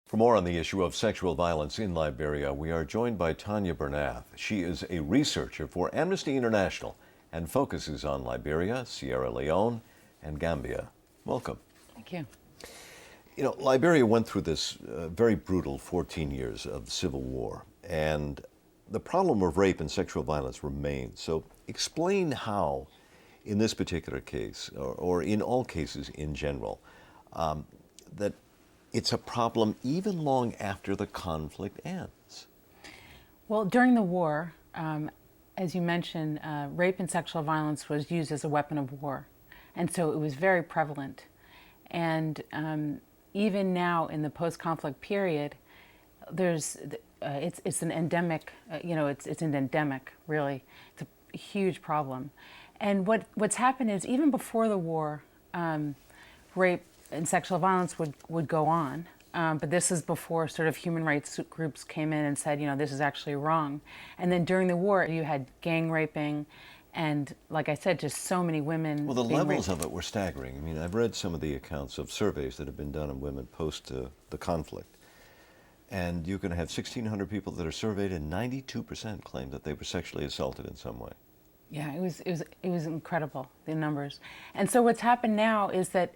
For more on the issue of sexual violence in Liberia, we are joined by Tania Bernath. She is a researcher for Amnesty International and focuses on Liberia, Sierra Leone, and Gambia. Welcome. Thank you. You know, Liberia went through this very brutal 14 years of civil war, and the problem of rape and sexual violence remains. So explain how, in this particular case, or in all cases in general, that it's a problem even long after the conflict ends. Well, during the war, as you mentioned, rape and sexual violence was used as a weapon of war. And so it was very prevalent. And even now in the post-conflict period, it's an endemic, it's an endemic, really. It's a huge problem. And what's happened is even before the war, rape and sexual violence would go on. But this is before sort of human rights groups came in and said, this is actually wrong. And then during the war, you had gang raping and, like I said, just so many women. Well, the levels of it were staggering. I mean, I've read some of the accounts of surveys that have been done on women post the conflict. And you can have 1,600 people that are surveyed, and 92% claim that they were sexually assaulted in some way. Yeah, it was incredible, the numbers. And so what's happened now is that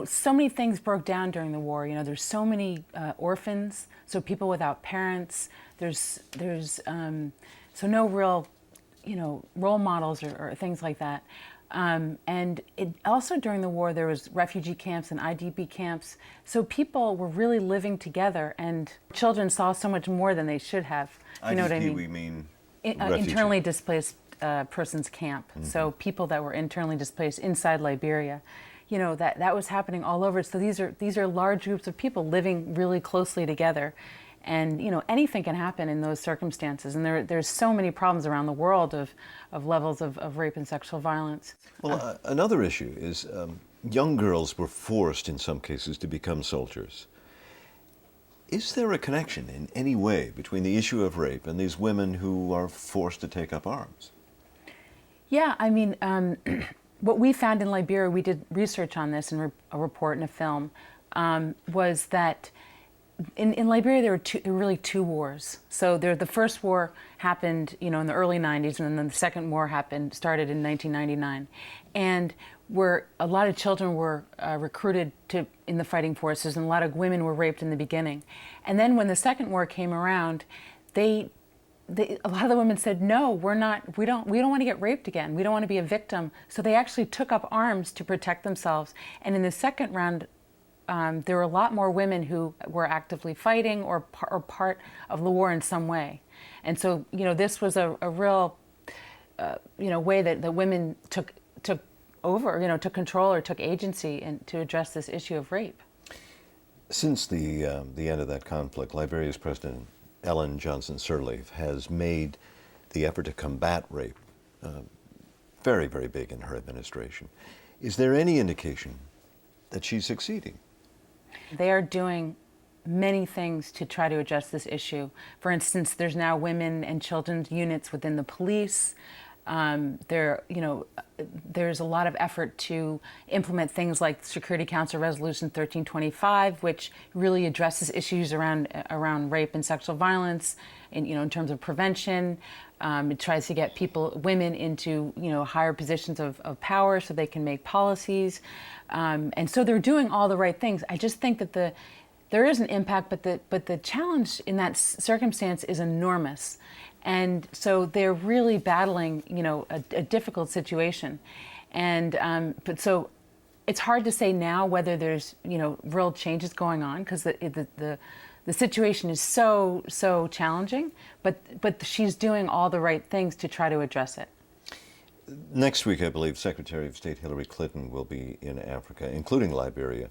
so many things broke down during the war. There's so many orphans, so people without parents. There's so no real, role models or things like that. And it also during the war there was refugee camps and IDP camps. So people were really living together, and children saw so much more than they should have. You know what I mean? We mean internally displaced persons camp. Mm-hmm. So people that were internally displaced inside Liberia. That was happening all over. So these are large groups of people living really closely together. And, anything can happen in those circumstances. And there's so many problems around the world of levels of rape and sexual violence. Well, another issue is young girls were forced in some cases to become soldiers. Is there a connection in any way between the issue of rape and these women who are forced to take up arms? Yeah, I mean, what we found in Liberia, we did research on this in a report and a film, was that in Liberia there were really two wars. So the first war happened, in the early 90s, and then the second war started in 1999, and where a lot of children were recruited in the fighting forces, and a lot of women were raped in the beginning. And then when the second war came around, a lot of the women said, no, we don't want to get raped again. We don't want to be a victim. So they actually took up arms to protect themselves. And in the second round, there were a lot more women who were actively fighting or part of the war in some way. And so, this was a real, way that women took over, took control or took agency and to address this issue of rape. Since the end of that conflict, Liberia's President Ellen Johnson Sirleaf has made the effort to combat rape very, very big in her administration. Is there any indication that she's succeeding? They are doing many things to try to address this issue. For instance, there's now women and children's units within the police. There's a lot of effort to implement things like Security Council Resolution 1325, which really addresses issues around rape and sexual violence, in terms of prevention. It tries to get women into higher positions of power so they can make policies, and so they're doing all the right things. I just think that there is an impact, but the challenge in that circumstance is enormous. And so they're really battling, a difficult situation. And but so it's hard to say now whether there's, real changes going on, because the situation is so challenging. But she's doing all the right things to try to address it. Next week, I believe, Secretary of State Hillary Clinton will be in Africa, including Liberia.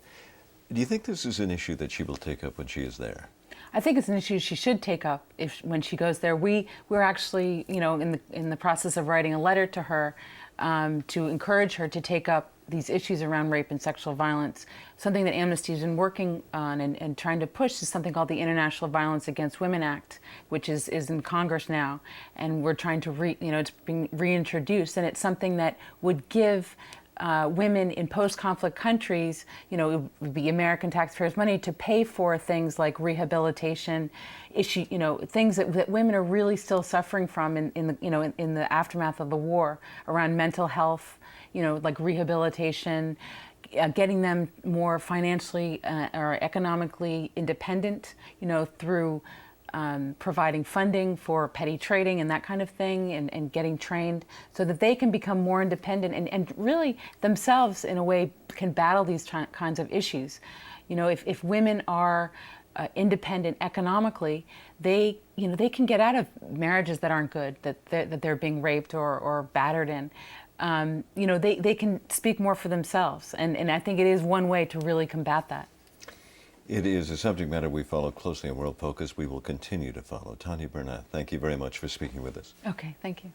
Do you think this is an issue that she will take up when she is there? I think it's an issue she should take up when she goes there. We're actually, in the process of writing a letter to her to encourage her to take up these issues around rape and sexual violence. Something that Amnesty has been working on and trying to push is something called the International Violence Against Women Act, which is in Congress now, and we're trying to it's being reintroduced, and it's something that would give women in post-conflict countries, it would be American taxpayers' money to pay for things like rehabilitation issue, things that women are really still suffering from in the aftermath of the war, around mental health, like rehabilitation, getting them more financially or economically independent, through providing funding for petty trading and that kind of thing, and getting trained so that they can become more independent and really themselves, in a way, can battle these kinds of issues. If women are independent economically, they can get out of marriages that aren't good, that they're being raped or battered in. They can speak more for themselves, and I think it is one way to really combat that. It is a subject matter we follow closely on World Focus. We will continue to follow. Tania Bernath, thank you very much for speaking with us. Okay, thank you.